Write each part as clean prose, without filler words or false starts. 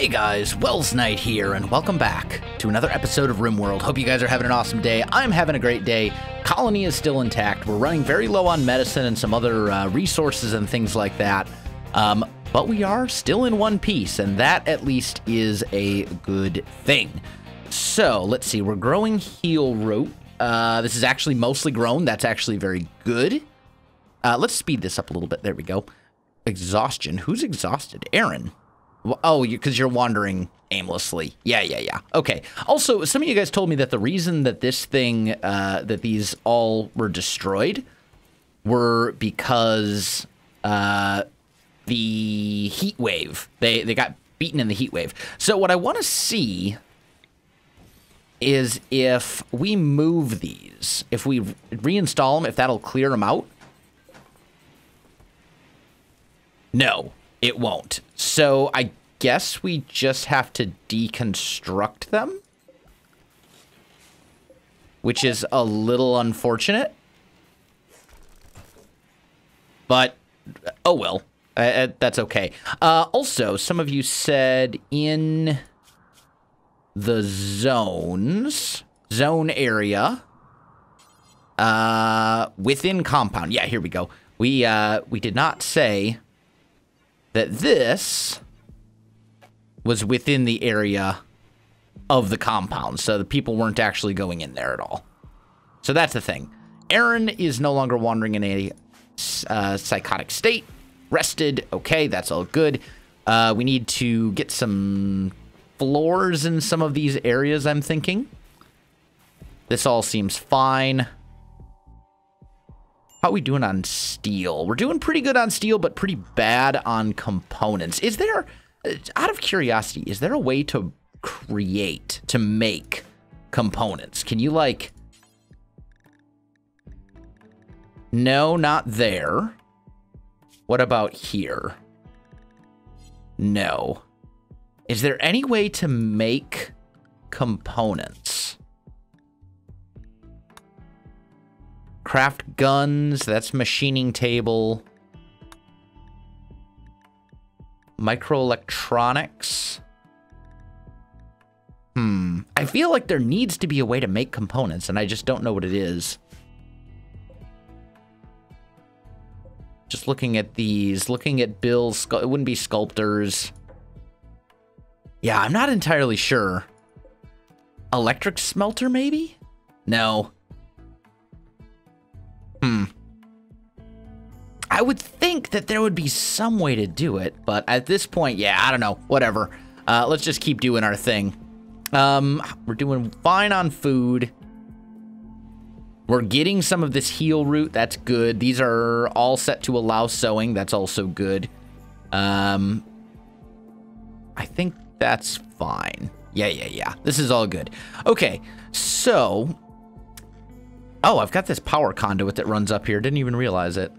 Hey guys, Wells Knight here, and welcome back to another episode of Rimworld. Hope you guys are having an awesome day. I'm having a great day. Colony is still intact. We're running very low on medicine and some other resources and things like that. But we are still in one piece, and that at least is a good thing. So, let's see. We're growing heal root. This is actually mostly grown. That's actually very good. Let's speed this up a little bit. There we go. Exhaustion. Who's exhausted? Aaron. Oh, because you're wandering aimlessly. Yeah. Okay. Also, some of you guys told me that the reason that this thing, that these all were destroyed were because the heat wave. They got beaten in the heat wave. So what I want to see is if we move these, if we reinstall them, if that'll clear them out. No, it won't. So I guess we just have to deconstruct them, which is a little unfortunate. But, oh well, that's okay. Also, some of you said in the zone area, within compound. Yeah, here we go. We did not say that this was within the area of the compound, so the people weren't actually going in there at all. So that's the thing. Aaron is no longer wandering in a psychotic state. Rested. Okay, that's all good. We need to get some floors in some of these areas, I'm thinking. This all seems fine. How are we doing on steel? We're doing pretty good on steel, but pretty bad on components. Is there, out of curiosity, is there a way to make components? Can you, like... No, not there. What about here? No. Is there any way to make components? Craft guns, that's machining table. Microelectronics. I feel like there needs to be a way to make components, and I just don't know what it is. Just looking at these, looking at Bill's, it wouldn't be sculptors. Yeah, I'm not entirely sure. Electric smelter, maybe? No. I would think that there would be some way to do it, but at this point, yeah, I don't know. Whatever. Let's just keep doing our thing. We're doing fine on food. We're getting some of this heal root. That's good. These are all set to allow sewing. That's also good. I think that's fine. Yeah. This is all good. Okay, so... Oh, I've got this power conduit that runs up here. Didn't even realize it.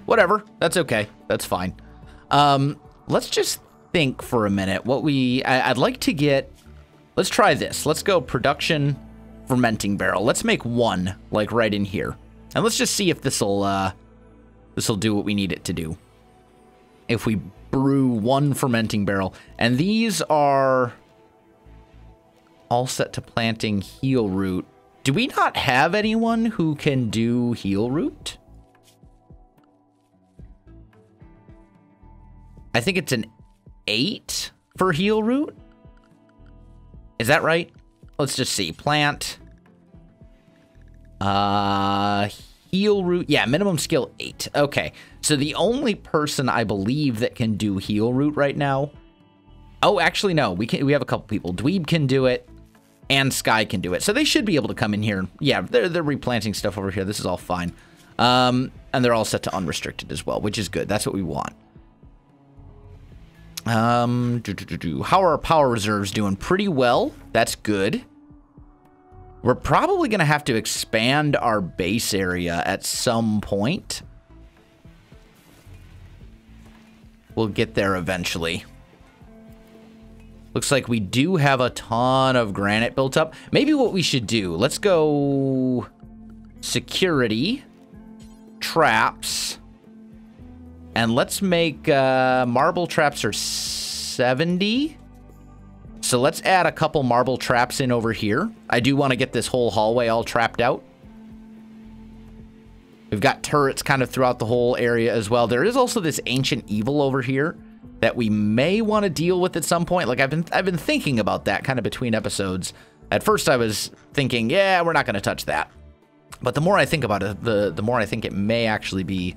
Whatever. That's okay. That's fine. Let's just think for a minute. I'd like to get... Let's try this. Let's go production fermenting barrel. Let's make one, like, right in here. And let's just see if this'll do what we need it to do. If we brew one fermenting barrel. And these are all set to planting heal root. Do we not have anyone who can do heal root? I think it's an 8 for heal root. Is that right? Let's just see. Plant. Heal root. Yeah, minimum skill 8. Okay. So the only person I believe that can do heal root right now. Oh, actually, no. We have a couple people. Dweeb can do it. And Sky can do it. So they should be able to come in here. Yeah, they're replanting stuff over here. This is all fine. And they're all set to unrestricted as well, which is good. That's what we want. How are our power reserves doing? Pretty well. That's good. We're probably going to have to expand our base area at some point. We'll get there eventually. Looks like we do have a ton of granite built up. Maybe what we should do, let's go security, traps, and let's make marble traps are 70. So let's add a couple marble traps in over here. I do want to get this whole hallway all trapped out. We've got turrets kind of throughout the whole area as well. There is also this ancient evil over here that we may want to deal with at some point. Like I've been thinking about that kind of between episodes. At first I was thinking, yeah, we're not going to touch that. But the more I think about it, the more I think it may actually be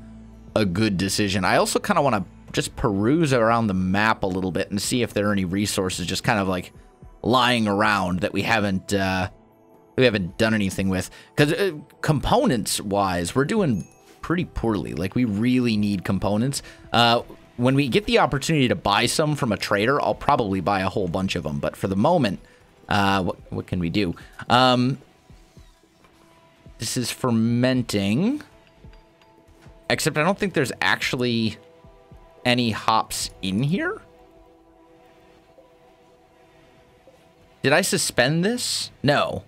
a good decision. I also kind of want to just peruse around the map a little bit and see if there are any resources just kind of like lying around that we haven't done anything with. Because components wise, we're doing pretty poorly. Like we really need components. When we get the opportunity to buy some from a trader, I'll probably buy a whole bunch of them. But for the moment, what can we do? This is fermenting. Except I don't think there's actually any hops in here. Did I suspend this? No.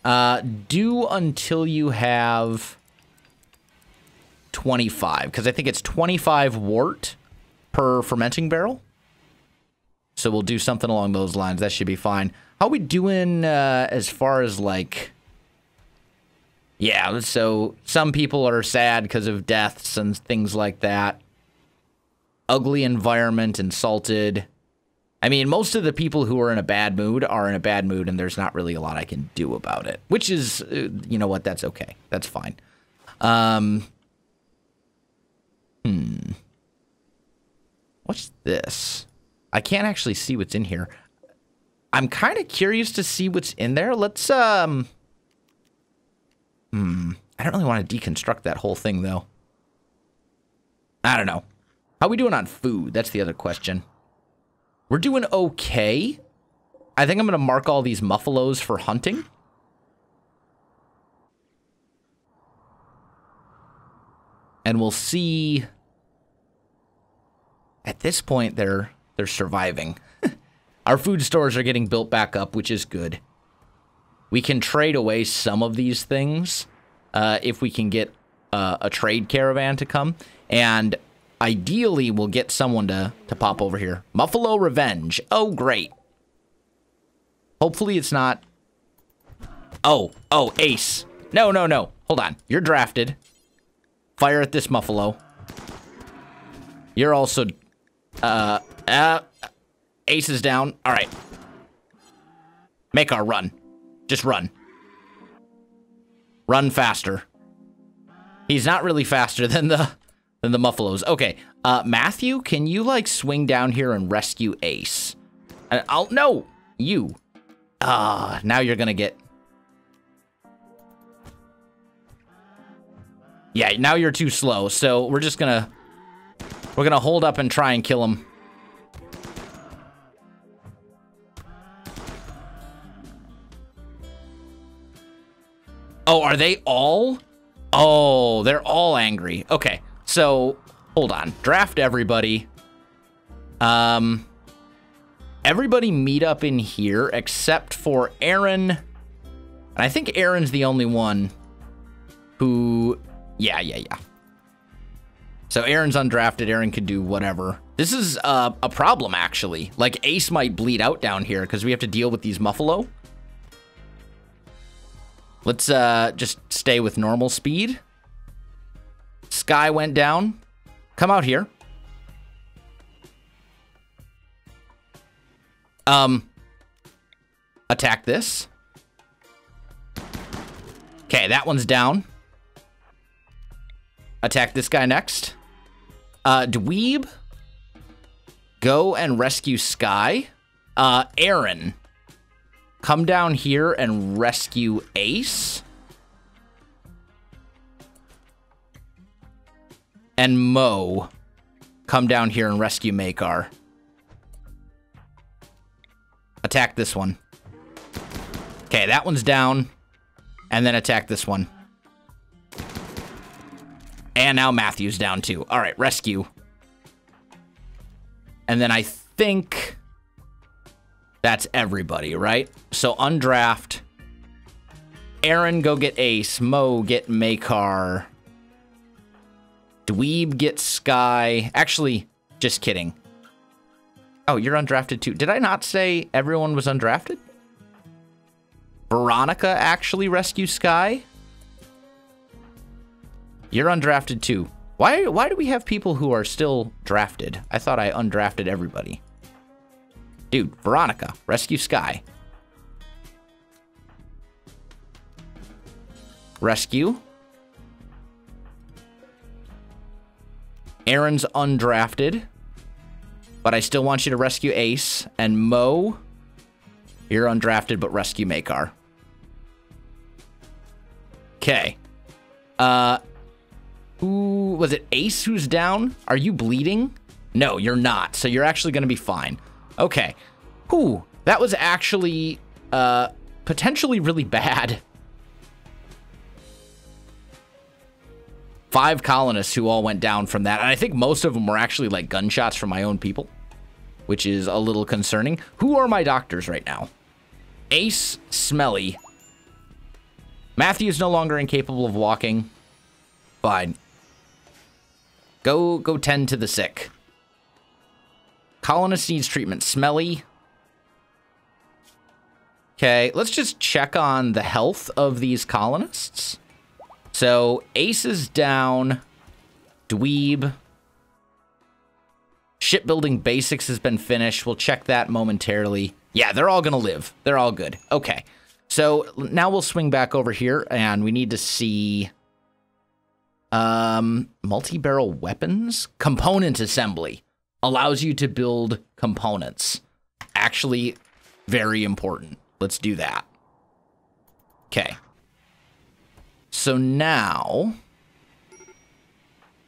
Do until you have 25. Because I think it's 25 wort per fermenting barrel. So we'll do something along those lines. That should be fine. How are we doing as far as like... Yeah, so some people are sad because of deaths and things like that. Ugly environment, insulted. I mean, most of the people who are in a bad mood are in a bad mood, and there's not really a lot I can do about it. Which is, you know what, that's okay. That's fine. What's this? I can't actually see what's in here. I'm kind of curious to see what's in there. Let's, I don't really want to deconstruct that whole thing, though. I don't know. How are we doing on food? That's the other question. We're doing okay. I think I'm going to mark all these muffalos for hunting. And we'll see. At this point, they're surviving. Our food stores are getting built back up, which is good. We can trade away some of these things if we can get a trade caravan to come. And ideally, we'll get someone to pop over here. Muffalo Revenge. Oh, great. Hopefully it's not... Oh, Ace. No. Hold on. You're drafted. Fire at this Muffalo. You're also... Ace is down. All right. Make our run. Just run. Run faster. He's not really faster than the Muffalos. Okay. Matthew, can you like swing down here and rescue Ace? No, you. Now you're gonna get. Yeah, now you're too slow. So we're gonna hold up and try and kill him. Oh, are they all? Oh, they're all angry. Okay, so hold on. Draft everybody. Everybody meet up in here except for Aaron. And I think Aaron's the only one who... Yeah. So Aaron's undrafted. Aaron could do whatever. This is a problem, actually. Like, Ace might bleed out down here because we have to deal with these Muffalo. Let's just stay with normal speed. Sky went down. Come out here. Attack this. Okay, that one's down. Attack this guy next. Dweeb. Go and rescue Sky. Aaron. Come down here and rescue Ace. And Mo. Come down here and rescue Makar. Attack this one. Okay, that one's down. And then attack this one. And now Matthew's down too. All right, rescue. And then I think... That's everybody, right? So undraft. Aaron, go get Ace. Mo, get Makar. Dweeb, get Sky. Actually, just kidding. Oh, you're undrafted too. Did I not say everyone was undrafted? Veronica actually rescues Sky? You're undrafted too. Why do we have people who are still drafted? I thought I undrafted everybody. Dude, Veronica, rescue Sky. Rescue. Aaron's undrafted. But I still want you to rescue Ace. And Mo, you're undrafted, but rescue Makar. Okay. Who was it? Ace who's down? Are you bleeding? No, you're not. So you're actually going to be fine. Okay. Whew. That was actually potentially really bad. 5 colonists who all went down from that. And I think most of them were actually like gunshots from my own people, which is a little concerning. Who are my doctors right now? Ace, Smelly. Matthew is no longer incapable of walking. Fine. Go tend to the sick. Colonist needs treatment. Smelly. Okay, let's just check on the health of these colonists. So, Ace is down. Dweeb. Shipbuilding basics has been finished. We'll check that momentarily. Yeah, they're all gonna live. They're all good. Okay. So, now we'll swing back over here, and we need to see... multi-barrel weapons? Component assembly. Allows you to build components. Actually, very important. Let's do that. Okay. So now,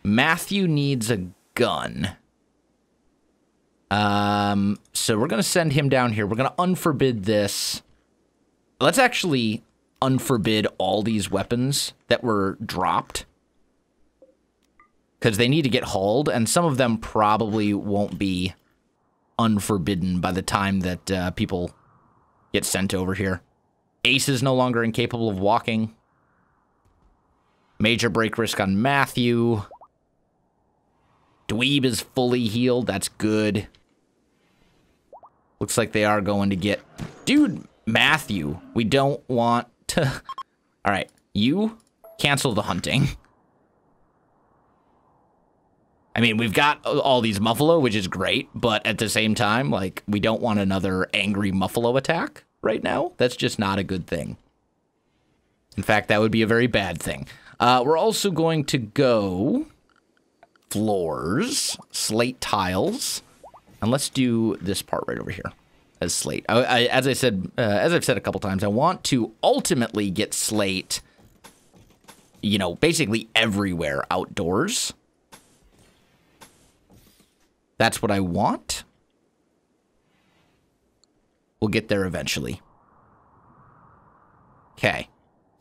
Matthew needs a gun. So we're going to send him down here. We're going to unforbid this. Let's actually unforbid all these weapons that were dropped. Because they need to get hauled, and some of them probably won't be unforbidden by the time that people get sent over here. Ace is no longer incapable of walking. Major break risk on Matthew. Dweeb is fully healed. That's good. Looks like they are going to get... Dude, Matthew, we don't want to... All right, you cancel the hunting. I mean, we've got all these Muffalo, which is great, but at the same time, like, we don't want another angry Muffalo attack right now. That's just not a good thing. In fact, that would be a very bad thing. We're also going to go floors, slate tiles, and let's do this part right over here as slate. As I've said a couple times, I want to ultimately get slate, you know, basically everywhere outdoors. That's what I want. We'll get there eventually. Okay.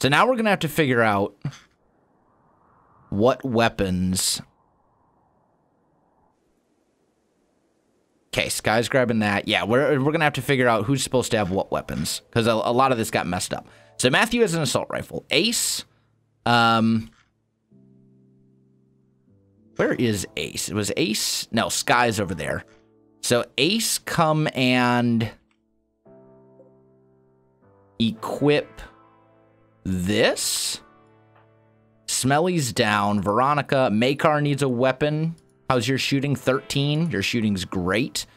So now we're going to have to figure out what weapons... Okay, Sky's grabbing that. Yeah, we're going to have to figure out who's supposed to have what weapons, because a lot of this got messed up. So Matthew has an assault rifle. Ace, where is Ace? It was Ace. No, Sky's over there. So Ace, come and equip this. Smelly's down. Veronica, Makar needs a weapon. How's your shooting? 13. Your shooting's great.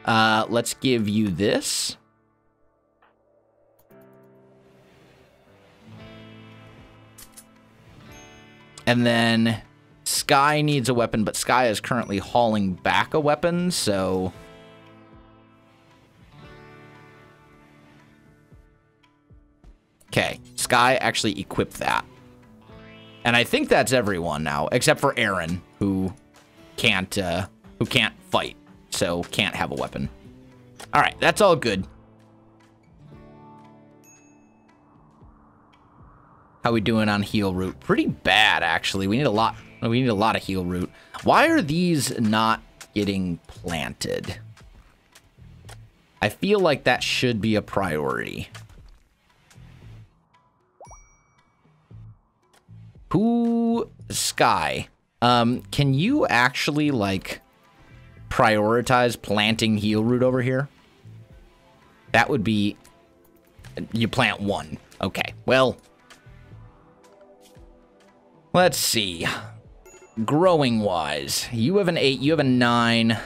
Let's give you this. And then Sky needs a weapon, but Sky is currently hauling back a weapon, so... Okay, Sky actually equipped that. And I think that's everyone now, except for Aaron, who can't fight, so can't have a weapon. All right, that's all good. How we doing on heal route? Pretty bad, actually. We need a lot of heal route. Why are these not getting planted? I feel like that should be a priority. Who... Sky. Can you actually, like... prioritize planting heal root over here. That would be... You plant 1. Okay, well... Let's see. Growing-wise, you have an 8, you have a 9.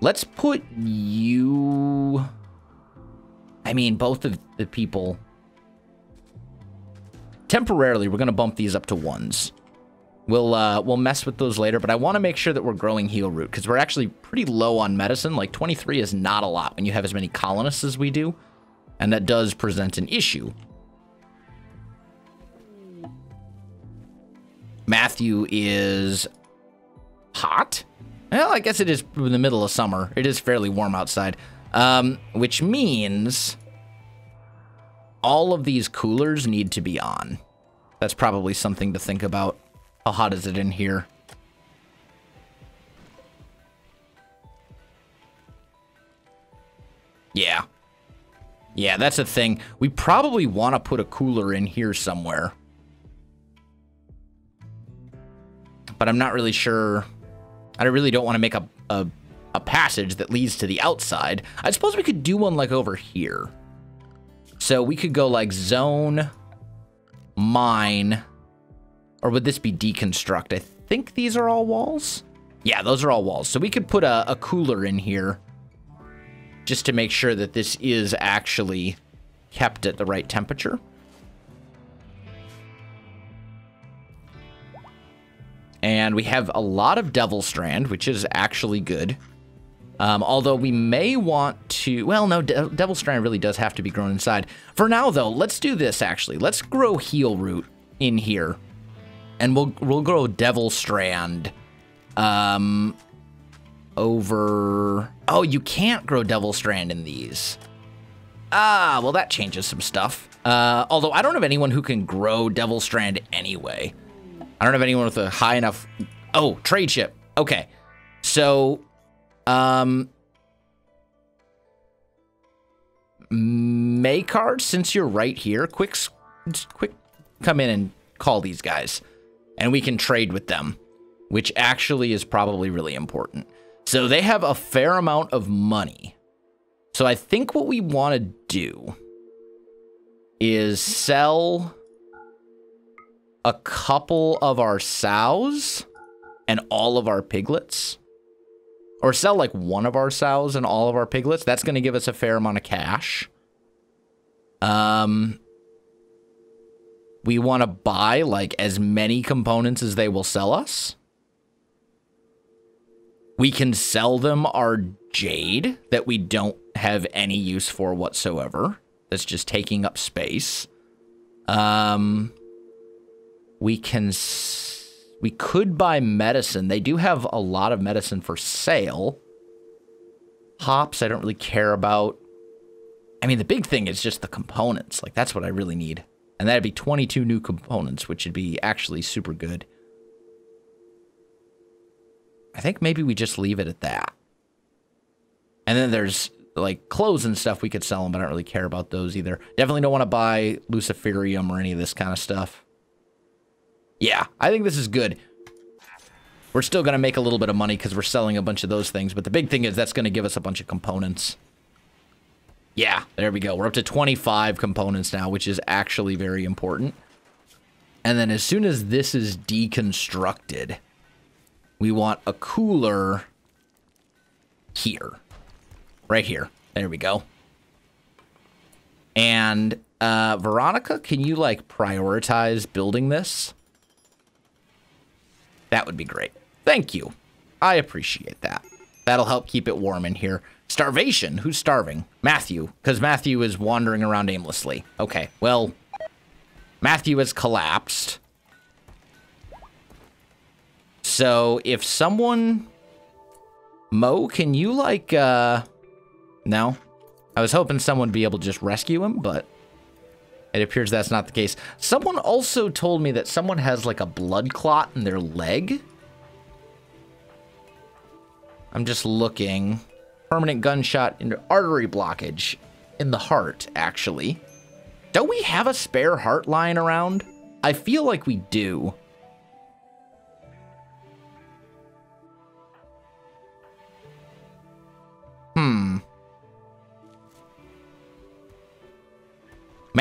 Let's put you... I mean, both of the people... Temporarily, we're going to bump these up to 1s. We'll mess with those later, but I want to make sure that we're growing heal root, because we're actually pretty low on medicine. Like, 23 is not a lot when you have as many colonists as we do, and that does present an issue. Matthew is hot. Well, I guess it is in the middle of summer. It is fairly warm outside, which means all of these coolers need to be on. That's probably something to think about. How hot is it in here? Yeah. Yeah, that's a thing. We probably want to put a cooler in here somewhere. But I'm not really sure. I really don't want to make a passage that leads to the outside. I suppose we could do one like over here. So we could go like zone, mine, or would this be deconstruct? I think these are all walls. Yeah, those are all walls. So we could put a cooler in here just to make sure that this is actually kept at the right temperature. And we have a lot of Devil Strand, which is actually good. Although we may want to... Well, no, Devil Strand really does have to be grown inside. For now, though, let's do this, actually. Let's grow Heal Root in here. And we'll grow Devil Strand over... Oh, you can't grow Devil Strand in these. Ah, well, that changes some stuff. Although I don't have anyone who can grow Devil Strand anyway. I don't have anyone with a high enough... Oh, trade ship. Okay. So, Maycard, since you're right here, quick come in and call these guys. And we can trade with them, which actually is probably really important. So they have a fair amount of money. So I think what we want to do is sell a couple of our sows and all of our piglets. Or sell like one of our sows and all of our piglets. That's going to give us a fair amount of cash. We want to buy like as many components as they will sell us. We can sell them our jade that we don't have any use for whatsoever. That's just taking up space. We could buy medicine. They do have a lot of medicine for sale. Hops, I don't really care about. I mean, the big thing is just the components. Like, that's what I really need. And that'd be 22 new components, which would be actually super good. I think maybe we just leave it at that. And then there's, like, clothes and stuff we could sell them, but I don't really care about those either. Definitely don't want to buy Luciferium or any of this kind of stuff. Yeah, I think this is good. We're still going to make a little bit of money because we're selling a bunch of those things, but the big thing is that's going to give us a bunch of components. Yeah, there we go. We're up to 25 components now, which is actually very important. And then as soon as this is deconstructed, we want a cooler here. Right here. There we go. And Veronica, can you, like, prioritize building this? That would be great. Thank you. I appreciate that. That'll help keep it warm in here. Starvation? Who's starving? Matthew, because Matthew is wandering around aimlessly. Okay, well, Matthew has collapsed. So if someone... Mo, can you, like, No? I was hoping someone would be able to just rescue him, but it appears that's not the case. Someone also told me that someone has, like, a blood clot in their leg. I'm just looking. Permanent gunshot into artery blockage in the heart, actually. Don't we have a spare heart lying around? I feel like we do.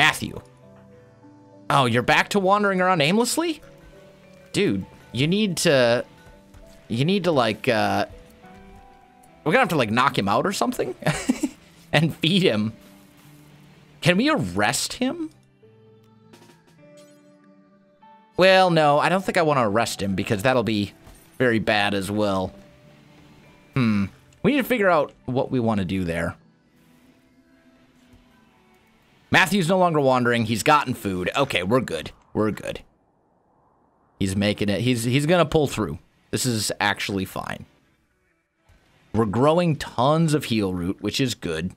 Matthew. Oh, you're back to wandering around aimlessly? Dude, you need to like, we're gonna have to like knock him out or something and feed him. Can we arrest him? Well, no, I don't think I want to arrest him because that'll be very bad as well. We need to figure out what we want to do there. Matthew's no longer wandering. He's gotten food. Okay, we're good. We're good. He's making it. He's gonna pull through. This is actually fine. We're growing tons of heal root, which is good.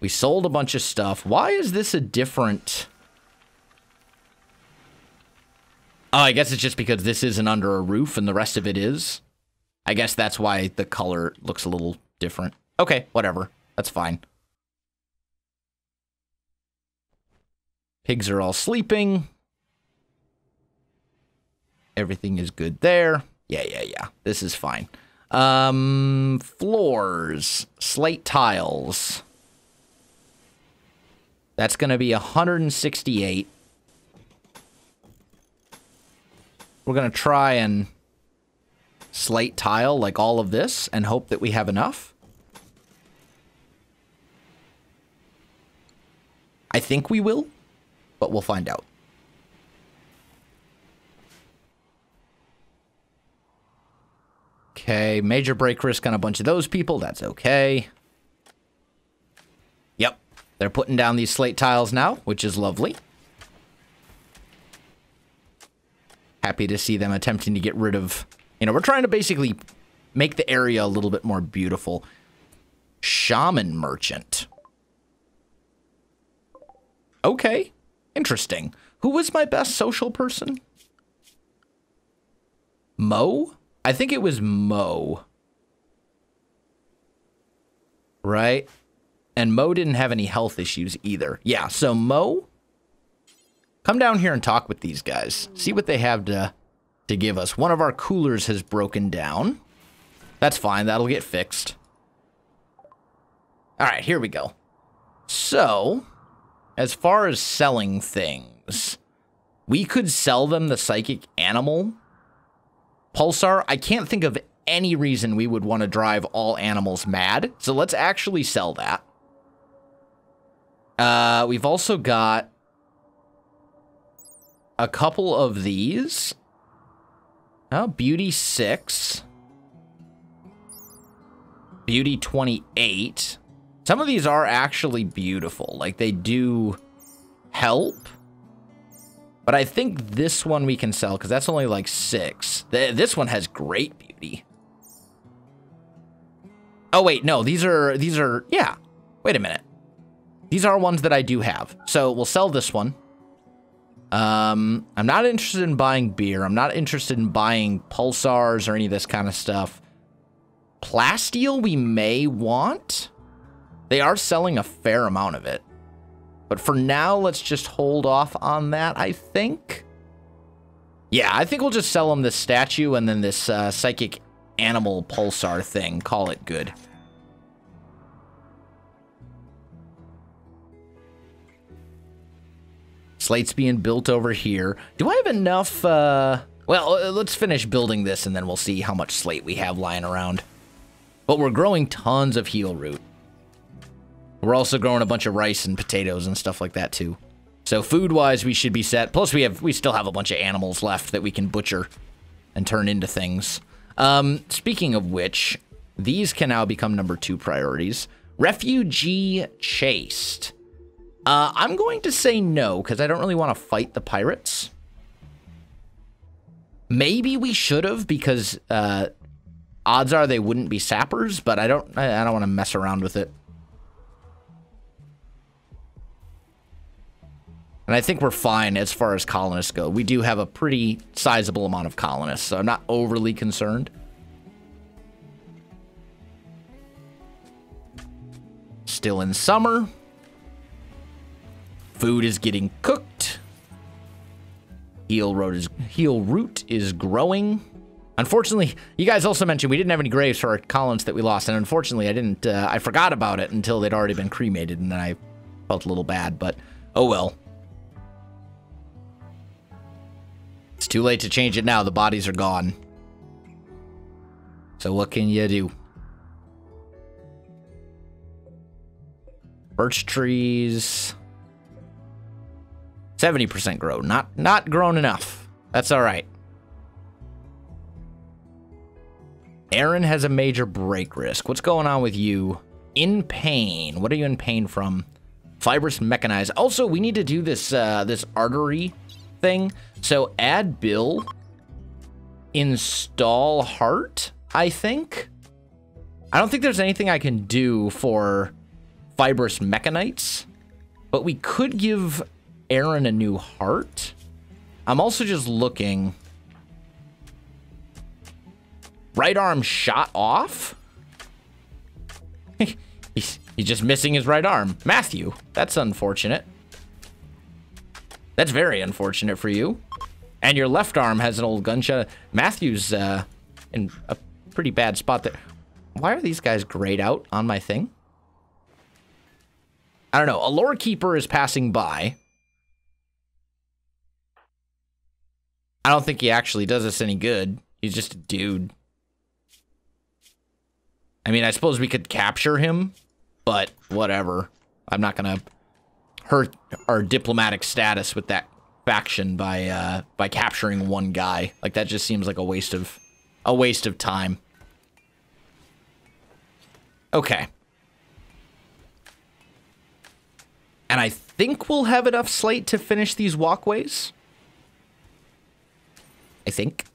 We sold a bunch of stuff. Why is this a different... Oh, I guess it's just because this isn't under a roof and the rest of it is. I guess that's why the color looks a little different. Okay, whatever. That's fine. Pigs are all sleeping. Everything is good there. Yeah. This is fine. Floors. Slate tiles. That's going to be 168. We're going to try and slate tile like all of this and hope that we have enough. I think we will, but we'll find out. Okay, major break risk on a bunch of those people. That's okay. Yep, they're putting down these slate tiles now, which is lovely. Happy to see them attempting to get rid of... You know, we're trying to basically make the area a little bit more beautiful. Shaman merchant. Okay, interesting. Who was my best social person? Mo? I think it was Mo. Right? And Mo didn't have any health issues either. Yeah, so Mo, come down here and talk with these guys. See what they have to give us. One of our coolers has broken down. That's fine. That'll get fixed. All right, here we go. So, as far as selling things, we could sell them the psychic animal pulsar. I can't think of any reason we would want to drive all animals mad. So let's actually sell that. We've also got a couple of these. Oh, Beauty 6. Beauty 28. Some of these are actually beautiful. Like, they do help. But I think this one we can sell, because that's only like 6. This one has great beauty. Oh, wait, no, these are, yeah. Wait a minute. These are ones that I do have. So we'll sell this one. I'm not interested in buying beer. I'm not interested in buying pulsars or any of this kind of stuff. Plasteel we may want. They are selling a fair amount of it. But for now, let's just hold off on that, I think. Yeah, I think we'll just sell them this statue and then this psychic animal pulsar thing. Call it good. Slate's being built over here. Do I have enough, well, let's finish building this and then we'll see how much slate we have lying around. But we're growing tons of heal root. We're also growing a bunch of rice and potatoes and stuff like that too. So food-wise, we should be set. Plus, we still have a bunch of animals left that we can butcher and turn into things. Speaking of which, these can now become number 2 priorities. Refugee chased. I'm going to say no, because I don't really want to fight the pirates. Maybe we should have, because odds are they wouldn't be sappers, but I don't want to mess around with it. And I think we're fine as far as colonists go. We do have a pretty sizable amount of colonists, so I'm not overly concerned. Still in summer. Food is getting cooked. Heal root is growing. Unfortunately, you guys also mentioned we didn't have any graves for our colonists that we lost, and unfortunately, I forgot about it until they'd already been cremated, and then I felt a little bad, but Oh well. It's too late to change it now. The bodies are gone. So what can you do? Birch trees. 70% grow. Not grown enough. That's all right. Aaron has a major break risk. What's going on with you? In pain. What are you in pain from? Fibrous mechanized. Also, we need to do this this artery thing. So add Bill. Install heart, I think. I don't think there's anything I can do for fibrous mechanites, but we could give Aaron a new heart. I'm also just looking. Right arm shot off? He's just missing his right arm. Matthew, that's unfortunate. That's very unfortunate for you. And your left arm has an old gunshot. Matthew's in a pretty bad spot there. Why are these guys grayed out on my thing? I don't know. A lore keeper is passing by. I don't think he actually does us any good. He's just a dude. I mean, I suppose we could capture him, but whatever. I'm not gonna hurt our diplomatic status with that faction by capturing one guy. Like, that just seems like a waste of time. Okay. And I think we'll have enough slate to finish these walkways. I think.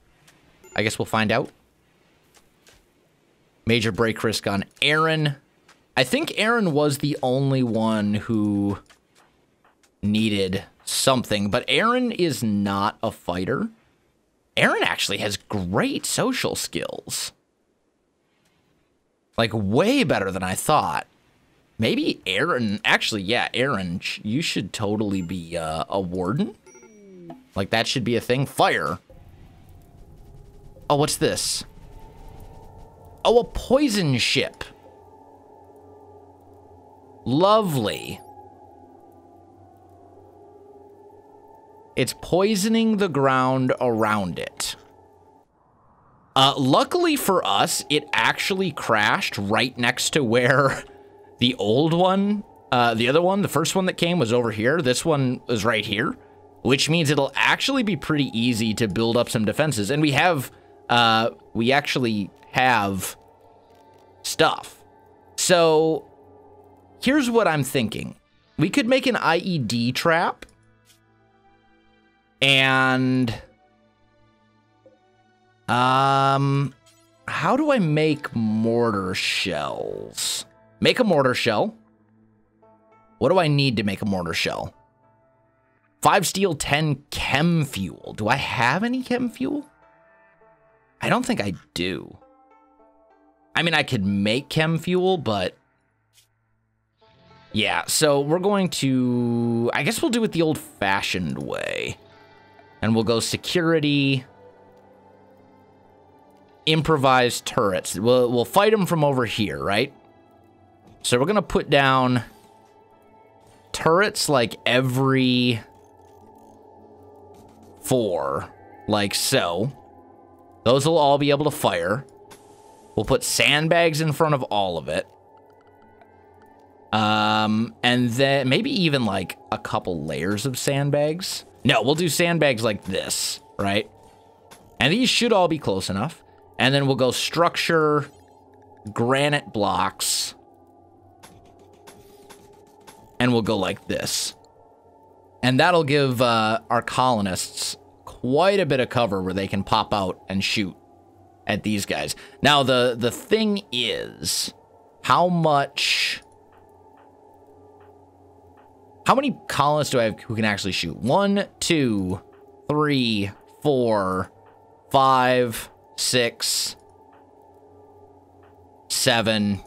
I guess we'll find out. Major break risk on Aaron. I think Aaron was the only one who needed something, but Aaron is not a fighter. Aaron actually has great social skills. Like, way better than I thought. Maybe Aaron, actually, yeah, Aaron, you should totally be a warden. Like, that should be a thing. Fire. Oh, what's this? Oh, a poison ship. Lovely. It's poisoning the ground around it. Luckily for us, it actually crashed right next to where the old one, the other one, the first one that came was over here. This one is right here, which means it'll actually be pretty easy to build up some defenses. And we have, we actually have stuff. So here's what I'm thinking. We could make an IED trap. And how do I make mortar shells? Make a mortar shell. What do I need to make a mortar shell? 5 steel, 10 chem fuel. Do I have any chem fuel? I don't think I do. I mean, I could make chem fuel, but yeah, so we're going to, I guess we'll do it the old-fashioned way. And we'll go security, improvised turrets. We'll fight them from over here, right? So we're going to put down turrets like every 4, like so. Those will all be able to fire. We'll put sandbags in front of all of it. And then maybe even like a couple layers of sandbags. No, we'll do sandbags like this, right? And these should all be close enough. And then we'll go structure, granite blocks. And we'll go like this. And that'll give our colonists quite a bit of cover where they can pop out and shoot at these guys. Now, the thing is, how many colonists do I have who can actually shoot? 1, 2, 3, 4, 5, 6, 7,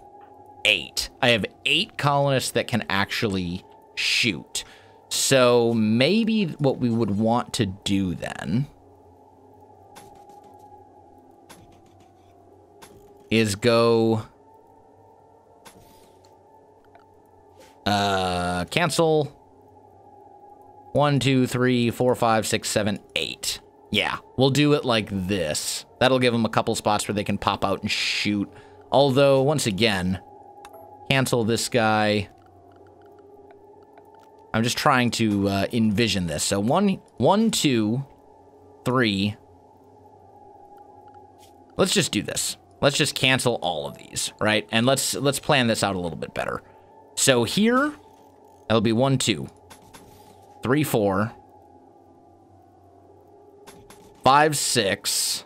8. I have 8 colonists that can actually shoot. So maybe what we would want to do then is go cancel, 1, 2, 3, 4, 5, 6, 7, 8. Yeah, we'll do it like this. That'll give them a couple spots where they can pop out and shoot. Although, once again, cancel this guy. I'm just trying to envision this. So 1, 2, 3. Let's just do this. Let's just cancel all of these, right? And let's plan this out a little bit better. So here, it'll be 1, 2, 3, 4, 5, 6,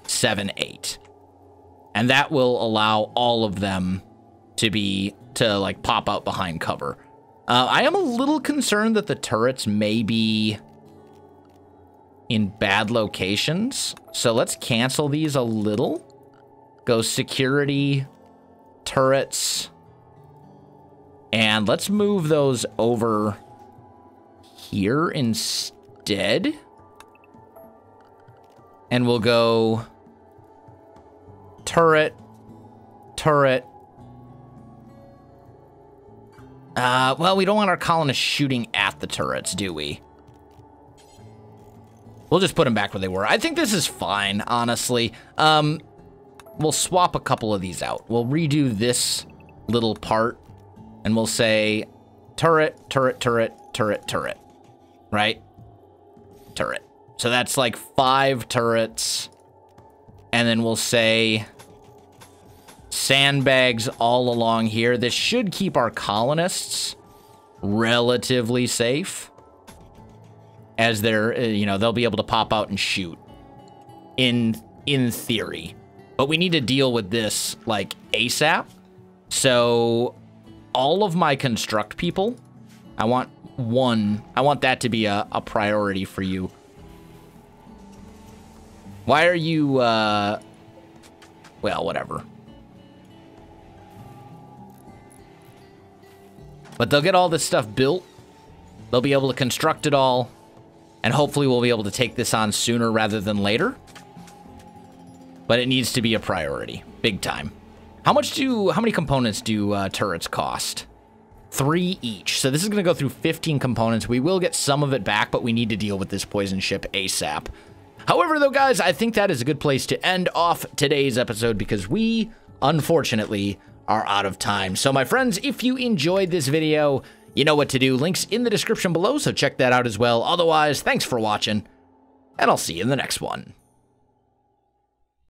7, 8. And that will allow all of them to like pop out behind cover. I am a little concerned that the turrets may be in bad locations. So let's cancel these a little. Go security, turrets, and let's move those over here instead. And we'll go turret, turret. Well, we don't want our colonists shooting at the turrets, do we? We'll just put them back where they were. I think this is fine, honestly. We'll swap a couple of these out. We'll redo this little part, and we'll say turret, turret, turret, turret, turret. Right? Turret. So that's like 5 turrets. And then we'll say sandbags all along here. This should keep our colonists relatively safe, as they're, they'll be able to pop out and shoot in theory. But we need to deal with this like ASAP. So all of my construct people, I want that to be a priority for you. Why are you, well, whatever. But they'll get all this stuff built. They'll be able to construct it all. And hopefully we'll be able to take this on sooner rather than later. But it needs to be a priority. Big time. How many components do turrets cost? 3 each. So this is going to go through 15 components. We will get some of it back, but we need to deal with this poison ship ASAP. However, though, guys, I think that is a good place to end off today's episode because we, unfortunately, are out of time. So, my friends, if you enjoyed this video, you know what to do. Links in the description below, so check that out as well. Otherwise, thanks for watching, and I'll see you in the next one.